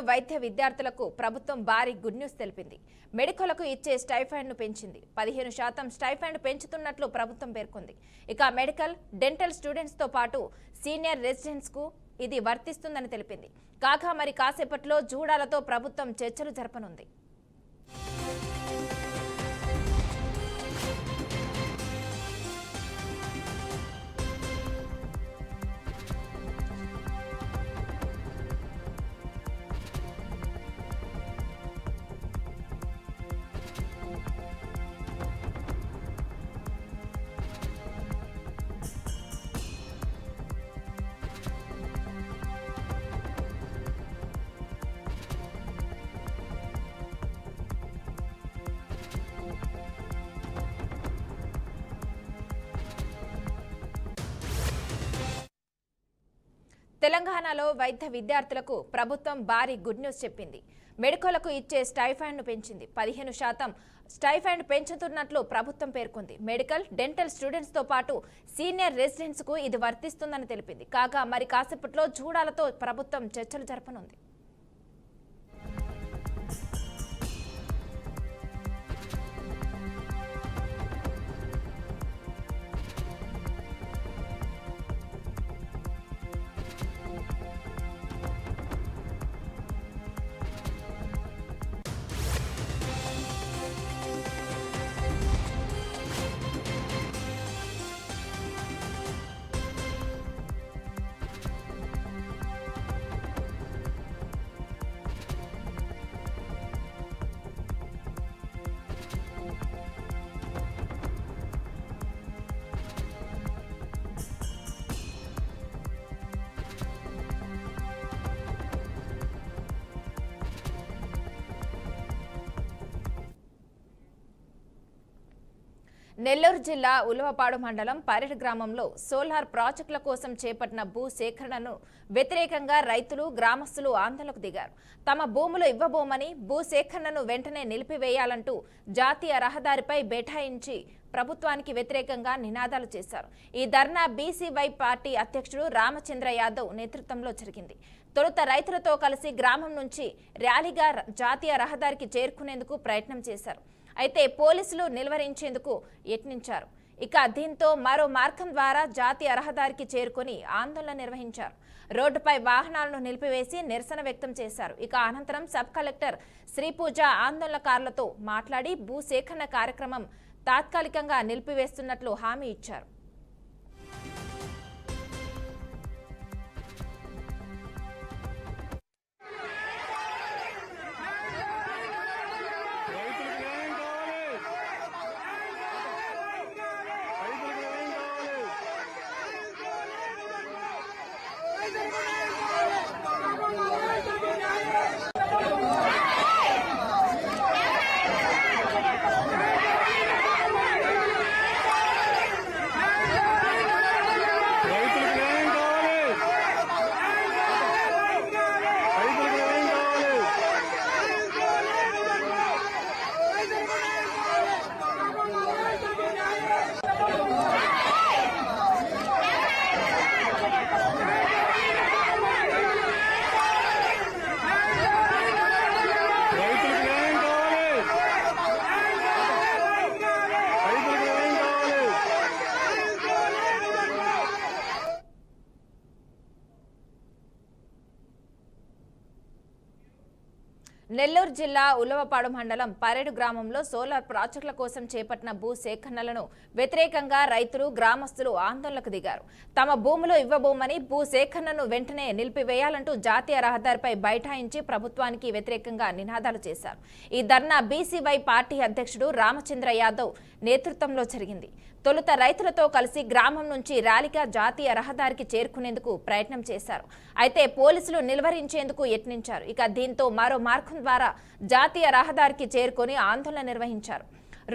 వైద్య విద్యార్థులకు ప్రభుత్వం భారీ గుడ్ న్యూస్ తెలిపింది. మెడికల్కు ఇచ్చే స్టైఫండ్ను పెంచింది. 15% స్టైఫండ్ పెంచుతున్నట్లు ప్రభుత్వం పేర్కొంది. ఇక మెడికల్, డెంటల్ స్టూడెంట్స్ తో పాటు సీనియర్ రెసిడెంట్స్ కు ఇది వర్తిస్తుందని తెలిపింది. కాగా మరి కాసేపట్లో జూడాలతో ప్రభుత్వం చర్చలు జరపనుంది. తెలంగాణలో వైద్య విద్యార్థులకు ప్రభుత్వం భారీ గుడ్ న్యూస్ చెప్పింది. మెడికల్కు ఇచ్చే స్టైఫండ్ను పెంచింది. 15% స్టైఫండ్ పెంచుతున్నట్లు ప్రభుత్వం పేర్కొంది. మెడికల్, డెంటల్ స్టూడెంట్స్ తో పాటు సీనియర్ రెసిడెంట్స్ కు ఇది వర్తిస్తుందని తెలిపింది. కాగా మరి కాసేపట్లో జూడాలతో ప్రభుత్వం చర్చలు జరపనుంది. నెల్లూరు జిల్లా ఉలవపాడు మండలం పరేడ్ గ్రామంలో సోలార్ ప్రాజెక్టుల కోసం చేపట్టిన భూ సేకరణను వ్యతిరేకంగా రైతులు, గ్రామస్తులు ఆందోళనకు దిగారు. తమ భూములు ఇవ్వబోమని, భూ సేకరణను వెంటనే నిలిపివేయాలంటూ జాతీయ రహదారిపై బైఠాయించి ప్రభుత్వానికి వ్యతిరేకంగా నినాదాలు చేశారు. ఈ ధర్నా బీసీవై పార్టీ అధ్యక్షుడు రామచంద్ర యాదవ్ నేతృత్వంలో జరిగింది. తొలుత రైతులతో కలిసి గ్రామం నుంచి ర్యాలీగా జాతీయ రహదారికి చేరుకునేందుకు ప్రయత్నం చేశారు. అయితే పోలీసులు నిలువరించేందుకు యత్నించారు. ఇక దీంతో మరో మార్గం ద్వారా జాతీయ రహదారికి చేరుకుని ఆందోళన నిర్వహించారు. రోడ్డుపై వాహనాలను నిలిపివేసి నిరసన వ్యక్తం చేశారు. ఇక అనంతరం సబ్ కలెక్టర్ శ్రీపూజ ఆందోళనకారులతో మాట్లాడి భూ సేకరణ కార్యక్రమం తాత్కాలికంగా నిలిపివేస్తున్నట్లు హామీ ఇచ్చారు. నెల్లూరు జిల్లా ఉలవపాడు మండలం పరేడు గ్రామంలో సోలార్ ప్రాజెక్టుల కోసం చేపట్టిన భూ సేకరణలను వ్యతిరేకంగా రైతులు, గ్రామస్తులు ఆందోళనకు దిగారు. తమ భూములు ఇవ్వబోమని, భూ సేకరణను వెంటనే నిలిపివేయాలంటూ జాతీయ రహదారిపై బైఠాయించి ప్రభుత్వానికి వ్యతిరేకంగా నినాదాలు చేశారు. ఈ ధర్నా బీసీవై పార్టీ అధ్యక్షుడు రామచంద్ర యాదవ్ నేతృత్వంలో జరిగింది. తొలుత రైతులతో కలిసి గ్రామం నుంచి ర్యాలీగా జాతీయ రహదారికి చేరుకునేందుకు ప్రయత్నం చేశారు. అయితే పోలీసులు నిలువరించేందుకు యత్నించారు. ఇక దీంతో మరో మార్గం ద్వారా జాతీయ రహదారికి చేరుకొని ఆందోళన నిర్వహించారు.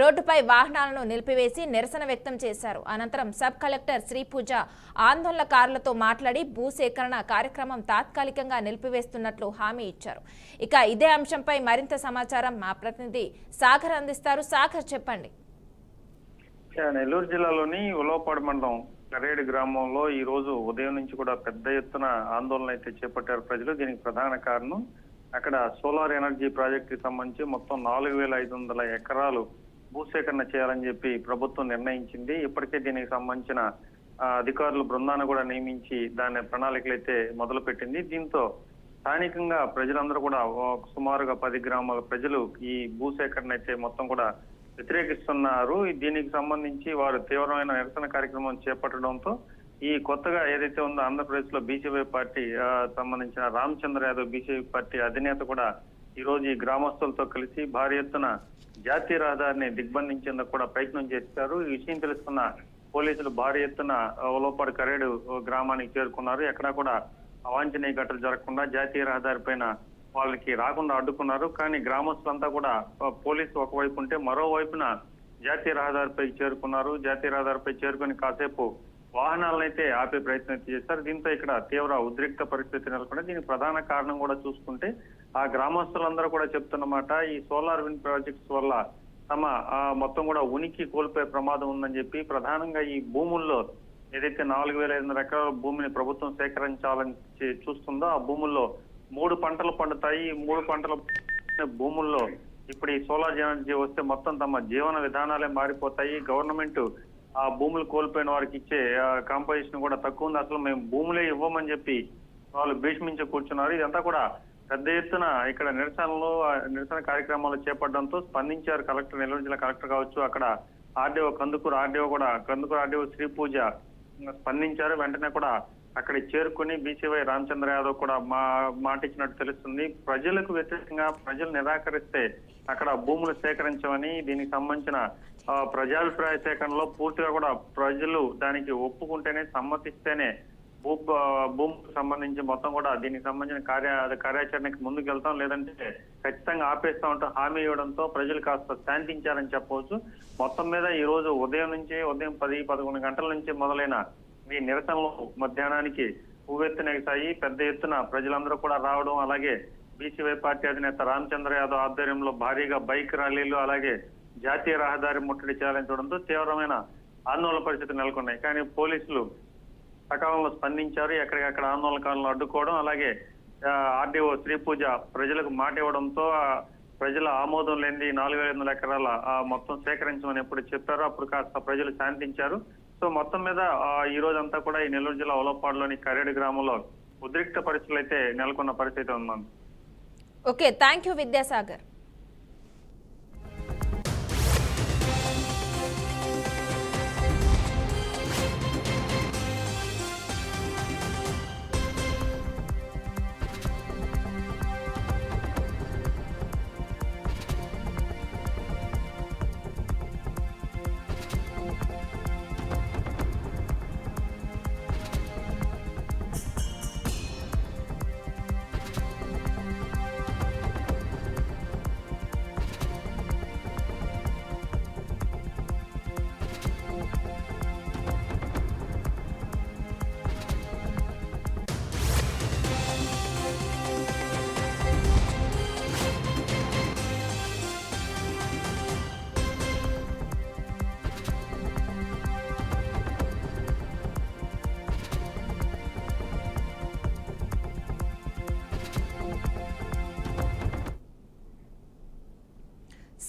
రోడ్డుపై వాహనాలను నిలిపివేసి నిరసన వ్యక్తం చేశారు. అనంతరం సబ్ కలెక్టర్ శ్రీపూజ ఆందోళనకారులతో మాట్లాడి భూసేకరణ కార్యక్రమం తాత్కాలికంగా నిలిపివేస్తున్నట్లు హామీ ఇచ్చారు. ఇక ఇదే అంశంపై మరింత సమాచారం మా ప్రతినిధి సాగర్ అందిస్తారు. సాగర్, చెప్పండి. నెల్లూరు జిల్లాలోని ఉలవపాడు మండలం కరేడు గ్రామంలో ఈ రోజు ఉదయం నుంచి కూడా పెద్ద ఎత్తున ఆందోళన అయితే చేపట్టారు ప్రజలు. దీనికి ప్రధాన కారణం అక్కడ సోలార్ ఎనర్జీ ప్రాజెక్ట్ కి సంబంధించి మొత్తం 4,500 ఎకరాలు భూసేకరణ చేయాలని చెప్పి ప్రభుత్వం నిర్ణయించింది. ఇప్పటికే దీనికి సంబంధించిన అధికారులు బృందాన్ని కూడా నియమించి దాని ప్రణాళికలు అయితే మొదలు పెట్టింది. దీంతో స్థానికంగా ప్రజలందరూ కూడా సుమారుగా 10 గ్రామాల ప్రజలు ఈ భూసేకరణ అయితే మొత్తం కూడా వ్యతిరేకిస్తున్నారు. దీనికి సంబంధించి వారు తీవ్రమైన నిరసన కార్యక్రమం చేపట్టడంతో ఈ కొత్తగా ఏదైతే ఉందో ఆంధ్రప్రదేశ్ లో బీసీవై పార్టీ సంబంధించిన రామచంద్ర యాదవ్ బీసీవై పార్టీ అధినేత కూడా ఈ రోజు ఈ గ్రామస్తులతో కలిసి భారీ ఎత్తున జాతీయ రహదారిని దిగ్బంధించేందుకు కూడా ప్రయత్నం చేశారు. ఈ విషయం తెలుసుకున్న పోలీసులు భారీ ఎత్తున ఉలవపాడు కరేడు గ్రామానికి చేరుకున్నారు. ఎక్కడా కూడా అవాంఛనీయ ఘటనలు జరగకుండా జాతీయ రహదారి పైన వాళ్ళకి రాకుండా అడ్డుకున్నారు. కానీ గ్రామస్తులంతా కూడా పోలీసు ఒకవైపు ఉంటే మరోవైపున జాతీయ రహదారిపై చేరుకున్నారు. జాతీయ రహదారిపై చేరుకుని కాసేపు వాహనాలను అయితే ఆపే ప్రయత్నం చేశారు. దీంతో ఇక్కడ తీవ్ర ఉద్రిక్త పరిస్థితి నెలకొంది. దీనికి ప్రధాన కారణం కూడా చూసుకుంటే ఆ గ్రామస్తులందరూ కూడా చెప్తున్నమాట, ఈ సోలార్ విండ్ ప్రాజెక్ట్స్ వల్ల తమ మొత్తం కూడా ఉనికి కోల్పోయే ప్రమాదం ఉందని చెప్పి ప్రధానంగా ఈ భూముల్లో ఏదైతే 4,500 ఎకరాల భూమిని ప్రభుత్వం సేకరించాలని చూస్తుందో ఆ భూముల్లో 3 పంటలు పండుతాయి. ఈ 3 పంటల భూముల్లో ఇప్పుడు ఈ సోలార్ ఎనర్జీ వస్తే మొత్తం తమ జీవన విధానాలే మారిపోతాయి. గవర్నమెంట్ ఆ భూములు కోల్పోయిన వారికి ఇచ్చే కాంపోజిషన్ కూడా తక్కువ ఉంది, అసలు మేము భూములే ఇవ్వమని చెప్పి వాళ్ళు భీష్మించి కూర్చున్నారు. ఇదంతా కూడా పెద్ద ఎత్తున ఇక్కడ నిరసన కార్యక్రమాలు చేపట్టడంతో స్పందించారు కలెక్టర్, నెల్లూరు జిల్లా కలెక్టర్ కావచ్చు, అక్కడ ఆర్డీఓ కందుకూరు ఆర్డీఓ శ్రీ పూజ స్పందించారు. వెంటనే కూడా అక్కడికి చేరుకుని బీసీవై రామచంద్ర యాదవ్ కూడా మాట ఇచ్చినట్టు తెలుస్తుంది. ప్రజలకు వ్యతిరేకంగా ప్రజలు నిరాకరిస్తే అక్కడ భూములు సేకరించమని, దీనికి సంబంధించిన ప్రజాభిప్రాయ సేకరణలో పూర్తిగా కూడా ప్రజలు దానికి ఒప్పుకుంటేనే సమ్మతిస్తేనే భూమికి సంబంధించి మొత్తం కూడా దీనికి సంబంధించిన కార్యాచరణకి ముందుకు వెళ్తాం, లేదంటే ఖచ్చితంగా ఆపేస్తా ఉంటాం హామీ ఇవ్వడంతో ప్రజలు కాస్త శాంతించారని చెప్పవచ్చు. మొత్తం మీద ఈ రోజు ఉదయం 10-11 గంటల నుంచి మొదలైన ఈ నిరసనలు మధ్యాహ్నానికి ఉవ్వెత్తునెగసాయి. పెద్ద ఎత్తున ప్రజలందరూ కూడా రావడం, అలాగే బీసీవై పార్టీ అధినేత రామచంద్ర యాదవ్ ఆధ్వర్యంలో భారీగా బైక్ ర్యాలీలు, అలాగే జాతీయ రహదారి ముట్టడి చేయాలని చూడడంతో తీవ్రమైన ఆందోళన పరిస్థితులు నెలకొన్నాయి. కానీ పోలీసులు సకాలంలో స్పందించారు. ఎక్కడికక్కడ ఆందోళనకారులను అడ్డుకోవడం, అలాగే ఆర్డీఓ శ్రీ పూజ ప్రజలకు మాట ఇవ్వడంతో ప్రజల ఆమోదం లేని 4,500 ఎకరాల మొత్తం సేకరించమని ఎప్పుడు చెప్పారో అప్పుడు కాస్త ప్రజలు శాంతించారు. సో మొత్తం మీద ఈ రోజంతా కూడా ఈ నెల్లూరు జిల్లా ఉలవపాడులోని కరేడు గ్రామంలో ఉద్రిక్త పరిస్థితులు అయితే నెలకొన్న పరిస్థితి ఉంది. Okay, thank you Vidyasagar.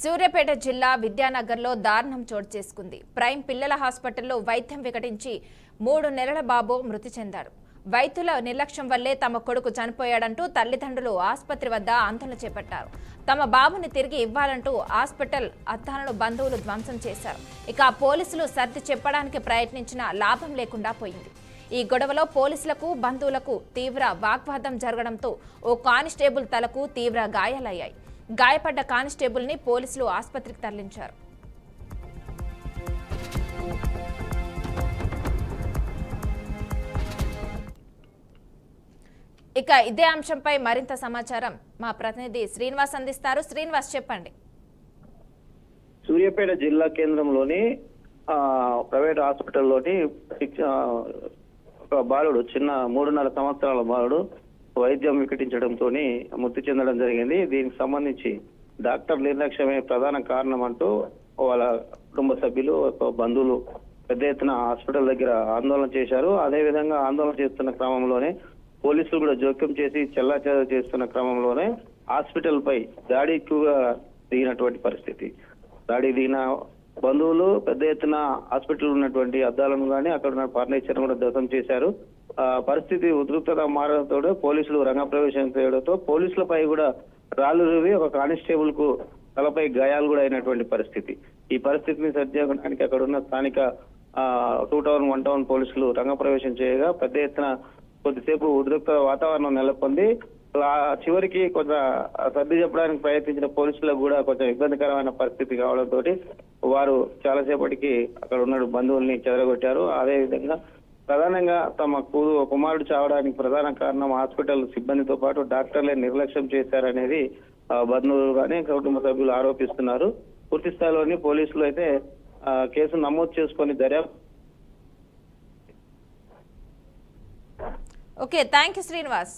Suryapet జిల్లా విద్యానగర్లో దారుణం చోటు చేసుకుంది. ప్రైమ్ పిల్లల హాస్పిటల్లో వైద్యం వికటించి 3 నెలల బాబు మృతి చెందాడు. వైద్యుల నిర్లక్ష్యం వల్లే తమ కొడుకు చనిపోయాడంటూ తల్లిదండ్రులు ఆసుపత్రి వద్ద ఆందోళన చేపట్టారు. తమ బాబుని తిరిగి ఇవ్వాలంటూ హాస్పిటల్ అద్దాలను బంధువులు ధ్వంసం చేశారు. ఇక పోలీసులు సర్ది చెప్పడానికి ప్రయత్నించినా లాభం లేకుండా పోయింది. ఈ గొడవలో పోలీసులకు బంధువులకు తీవ్ర వాగ్వాదం జరగడంతో ఓ కానిస్టేబుల్ తలకు తీవ్ర గాయాలయ్యాయి. గాయపడ్డ కానిస్టేబుల్ ని పోలీసులు ఆసుపత్రికి తరలించారు. ఇక ఇదే అంశంపై మరింత సమాచారం మా ప్రతినిధి శ్రీనివాస్ అందిస్తారు. శ్రీనివాస్, చెప్పండి. సూర్యాపేట జిల్లా కేంద్రంలోని ప్రైవేట్ హాస్పిటల్లోని ఒక బాలుడు, చిన్న 3.5 సంవత్సరాల బాలుడు వైద్యం వికటించడంతో మృతి చెందడం జరిగింది. దీనికి సంబంధించి డాక్టర్ నిర్లక్ష్యమే ప్రధాన కారణం అంటూ వాళ్ళ కుటుంబ సభ్యులు, బంధువులు పెద్ద ఎత్తున హాస్పిటల్ దగ్గర ఆందోళన చేశారు. అదేవిధంగా ఆందోళన చేస్తున్న క్రమంలోనే పోలీసులు కూడా జోక్యం చేసి చెల్లాచెదరు చేస్తున్న క్రమంలోనే హాస్పిటల్ పై దాడి ఎక్కువగా దిగినటువంటి పరిస్థితి. దాడి దిగిన బంధువులు పెద్ద ఎత్తున హాస్పిటల్ ఉన్నటువంటి అద్దాలను కానీ అక్కడ ఉన్న ఫర్నిచర్ కూడా ధ్వంసం చేశారు. పరిస్థితి ఉద్రిక్తత మారడంతో పోలీసులు రంగప్రవేశం చేయడంతో పోలీసులపై కూడా రాళ్లు రువి ఒక కానిస్టేబుల్ కు తలపై గాయాలు కూడా అయినటువంటి పరిస్థితి. ఈ పరిస్థితిని సరిచేయడానికి అక్కడ ఉన్న స్థానిక 2 టౌన్ 1 టౌన్ పోలీసులు రంగప్రవేశం చేయగా పెద్ద ఎత్తున కొద్దిసేపు ఉద్రిక్త వాతావరణం నెలకొంది. చివరికి కొంత సర్ది చెప్పడానికి ప్రయత్నించిన పోలీసులకు కూడా కొంచెం ఇబ్బందికరమైన పరిస్థితి కావడంతో వారు చాలాసేపటికి అక్కడ ఉన్న బంధువుల్ని చెదరగొట్టారు. అదేవిధంగా ప్రధానంగా తమ కుమారుడు చావడానికి ప్రధాన కారణం హాస్పిటల్ సిబ్బందితో పాటు డాక్టర్లే నిర్లక్ష్యం చేశారనేది బంధువులు కానీ కుటుంబ సభ్యులు ఆరోపిస్తున్నారు. పూర్తి స్థాయిలోని పోలీసులు అయితే కేసు నమోదు చేసుకొని దర్యాప్తు. Okay, thank you Srinivas.